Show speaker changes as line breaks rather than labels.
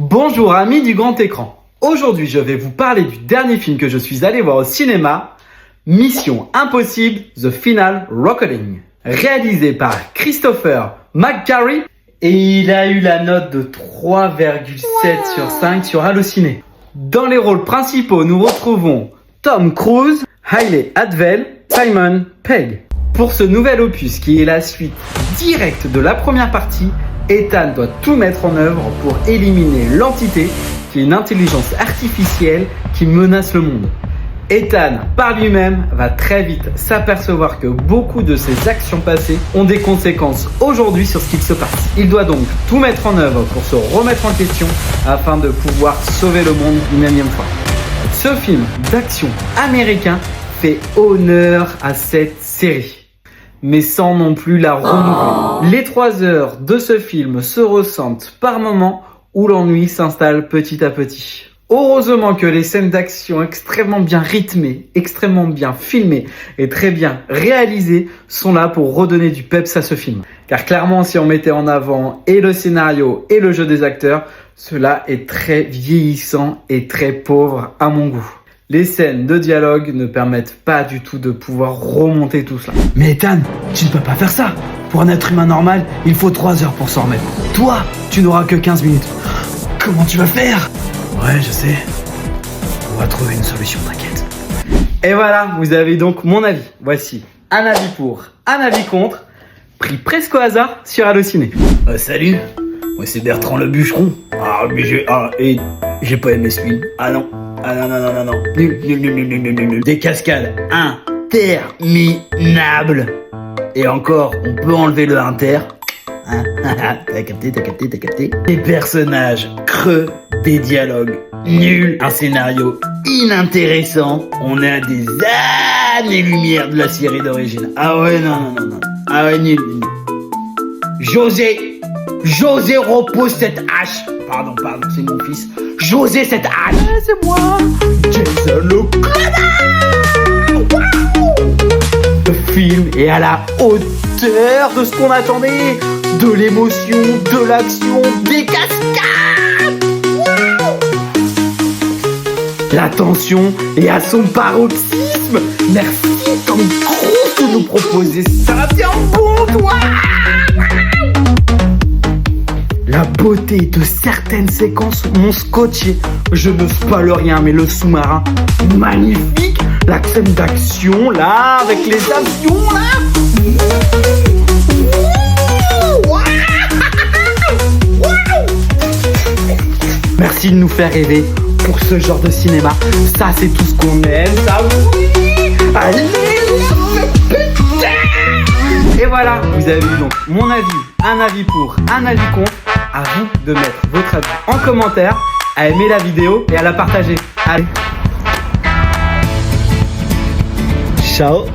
Bonjour amis du grand écran. Aujourd'hui je vais vous parler du dernier film que je suis allé voir au cinéma, Mission Impossible The Final Reckoning. Réalisé par Christopher McQuarrie et il a eu la note de 3,7 sur 5 sur Allociné. Dans les rôles principaux nous retrouvons Tom Cruise, Hayley Atwell, Simon Pegg. Pour ce nouvel opus qui est la suite directe de la première partie, Ethan doit tout mettre en œuvre pour éliminer l'entité qui est une intelligence artificielle qui menace le monde. Ethan, par lui-même, va très vite s'apercevoir que beaucoup de ses actions passées ont des conséquences aujourd'hui sur ce qu'il se passe. Il doit donc tout mettre en œuvre pour se remettre en question afin de pouvoir sauver le monde une énième fois. Ce film d'action américain fait honneur à cette série, mais sans non plus la renouveler. Les 3 heures de ce film se ressentent par moments où l'ennui s'installe petit à petit. Heureusement que les scènes d'action extrêmement bien rythmées, extrêmement bien filmées et très bien réalisées sont là pour redonner du peps à ce film. Car clairement, si on mettait en avant et le scénario et le jeu des acteurs, cela est très vieillissant et très pauvre à mon goût. Les scènes de dialogue ne permettent pas du tout de pouvoir remonter tout cela.
Mais Ethan, tu ne peux pas faire ça. Pour un être humain normal, il faut 3 heures pour s'en remettre. Toi, tu n'auras que 15 minutes. Comment tu vas faire? Ouais, je sais. On va trouver une solution, t'inquiète.
Et voilà, vous avez donc mon avis. Voici un avis pour, un avis contre, pris presque au hasard sur Allociné.
Salut, moi c'est Bertrand le bûcheron. J'ai pas aimé ce film. Ah non. Nul. Des cascades interminables. Et encore, on peut enlever le inter. Hein? T'as capté. Des personnages creux, des dialogues nuls, un scénario inintéressant. On est à des années-lumière de la série d'origine. Ah ouais, non. Ah ouais, nul. José repose cette hache. Pardon, c'est mon fils. José cette hache.
C'est moi,
Jason le
Le film est à la hauteur de ce qu'on attendait. De l'émotion, de l'action, des cascades. La tension est à son paroxysme. Merci Tom Cruise de nous proposer ça. Tiens bon toi. La beauté de certaines séquences m'ont scotché. Je ne spoil rien, mais le sous-marin, magnifique. La scène d'action, là, avec les avions, là. Merci de nous faire rêver pour ce genre de cinéma. Ça, c'est tout ce qu'on aime. Ça, oui. Allez, et voilà, vous avez eu donc mon avis, un avis pour, un avis contre. À vous de mettre votre avis en commentaire, à aimer la vidéo et à la partager. Allez. Ciao.